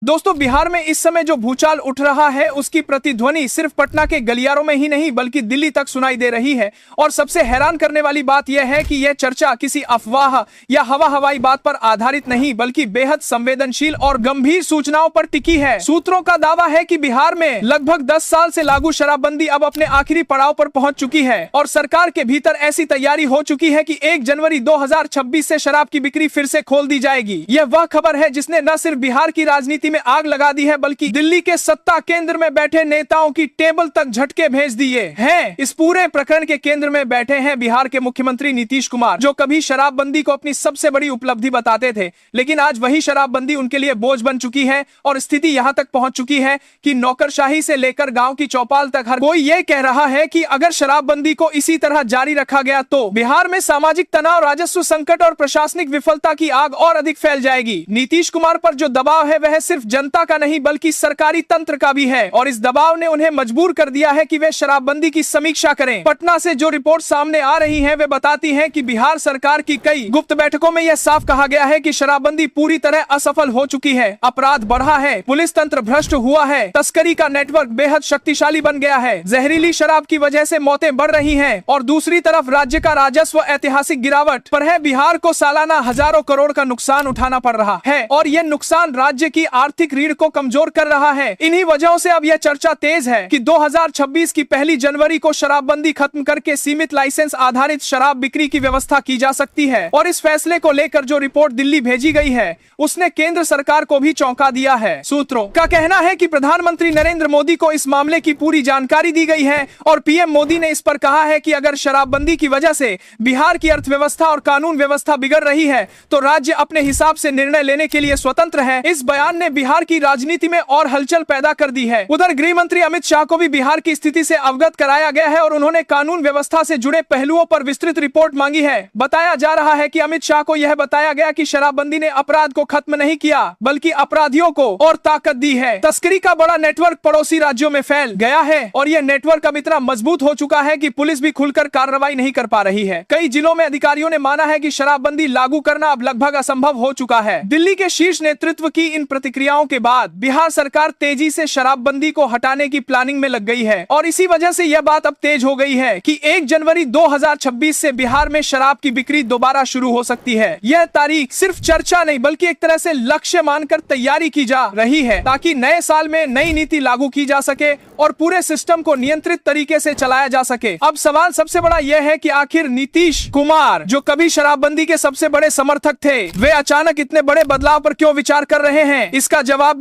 दोस्तों, बिहार में इस समय जो भूचाल उठ रहा है उसकी प्रतिध्वनि सिर्फ पटना के गलियारों में ही नहीं बल्कि दिल्ली तक सुनाई दे रही है। और सबसे हैरान करने वाली बात यह है कि यह चर्चा किसी अफवाह या हवाई बात पर आधारित नहीं बल्कि बेहद संवेदनशील और गंभीर सूचनाओं पर टिकी है। सूत्रों का दावा है कि बिहार में लगभग 10 साल से लागू शराबबंदी अब अपने आखिरी पड़ाव पर पहुंच चुकी है और सरकार के भीतर ऐसी तैयारी हो चुकी है कि 1 जनवरी 2026 से शराब की बिक्री फिर से खोल दी जाएगी। यह वह खबर है जिसने न सिर्फ बिहार की राजनीति में आग लगा दी है बल्कि दिल्ली के सत्ता केंद्र में बैठे नेताओं की टेबल तक झटके भेज दिए हैं। इस पूरे प्रकरण के केंद्र में बैठे हैं बिहार के मुख्यमंत्री नीतीश कुमार, जो कभी शराबबंदी को अपनी सबसे बड़ी उपलब्धि बताते थे, लेकिन आज वही शराबबंदी उनके लिए बोझ बन चुकी है और स्थिति यहां तक पहुंच चुकी है कि नौकरशाही से लेकर गांव की चौपाल तक हर कोई यह कह रहा है कि अगर शराबबंदी को इसी तरह जारी रखा गया तो बिहार में सामाजिक तनाव, राजस्व संकट और प्रशासनिक विफलता की आग और अधिक फैल जाएगी। नीतीश कुमार पर जो दबाव है वह सिर्फ जनता का नहीं बल्कि सरकारी तंत्र का भी है और इस दबाव ने उन्हें मजबूर कर दिया है कि वे शराबबंदी की समीक्षा करें। पटना से जो रिपोर्ट सामने आ रही है वे बताती हैं कि बिहार सरकार की कई गुप्त बैठकों में यह साफ कहा गया है कि शराबबंदी पूरी तरह असफल हो चुकी है। अपराध बढ़ा है, पुलिस तंत्र भ्रष्ट हुआ है, तस्करी का नेटवर्क बेहद शक्तिशाली बन गया है, जहरीली शराब की वजह से मौतें बढ़ रही हैं और दूसरी तरफ राज्य का राजस्व ऐतिहासिक गिरावट पर है। बिहार को सालाना हजारों करोड़ का नुकसान उठाना पड़ रहा है और यह नुकसान राज्य की आर्थिक रीढ़ को कमजोर कर रहा है। इन्हीं वजहों से अब यह चर्चा तेज है कि 2026 की पहली जनवरी को शराबबंदी खत्म करके सीमित लाइसेंस आधारित शराब बिक्री की व्यवस्था की जा सकती है। और इस फैसले को लेकर जो रिपोर्ट दिल्ली भेजी गई है उसने केंद्र सरकार को भी चौंका दिया है। सूत्रों का कहना है कि प्रधानमंत्री नरेंद्र मोदी को इस मामले की पूरी जानकारी दी गई है और पीएम मोदी ने इस पर कहा है कि अगर शराबबंदी की वजह से बिहार की अर्थव्यवस्था और कानून व्यवस्था बिगड़ रही है तो राज्य अपने हिसाब से निर्णय लेने के लिए स्वतंत्र है। इस बयान ने बिहार की राजनीति में और हलचल पैदा कर दी है। उधर गृह मंत्री अमित शाह को भी बिहार की स्थिति से अवगत कराया गया है और उन्होंने कानून व्यवस्था से जुड़े पहलुओं पर विस्तृत रिपोर्ट मांगी है। बताया जा रहा है कि अमित शाह को यह बताया गया कि शराबबंदी ने अपराध को खत्म नहीं किया बल्कि अपराधियों को और ताकत दी है। तस्करी का बड़ा नेटवर्क पड़ोसी राज्यों में फैल गया है और यह नेटवर्क अब इतना मजबूत हो चुका है कि पुलिस भी खुलकर कार्रवाई नहीं कर पा रही है। कई जिलों में अधिकारियों ने माना है कि शराबबंदी लागू करना अब लगभग असंभव हो चुका है। दिल्ली के शीर्ष नेतृत्व की इन प्रतिक्रियाओं के बाद बिहार सरकार तेजी से शराबबंदी को हटाने की प्लानिंग में लग गई है और इसी वजह से यह बात अब तेज हो गई है कि 1 जनवरी 2026 से बिहार में शराब की बिक्री दोबारा शुरू हो सकती है। यह तारीख सिर्फ चर्चा नहीं बल्कि एक तरह से लक्ष्य मानकर तैयारी की जा रही है ताकि नए साल में नई नीति लागू की जा सके और पूरे सिस्टम को नियंत्रित तरीके से चलाया जा सके। अब सवाल सबसे बड़ा यह है कि आखिर नीतीश कुमार, जो कभी शराबबंदी के सबसे बड़े समर्थक थे, वे अचानक इतने बड़े बदलाव पर क्यों विचार कर रहे हैं? इसका जवाब भी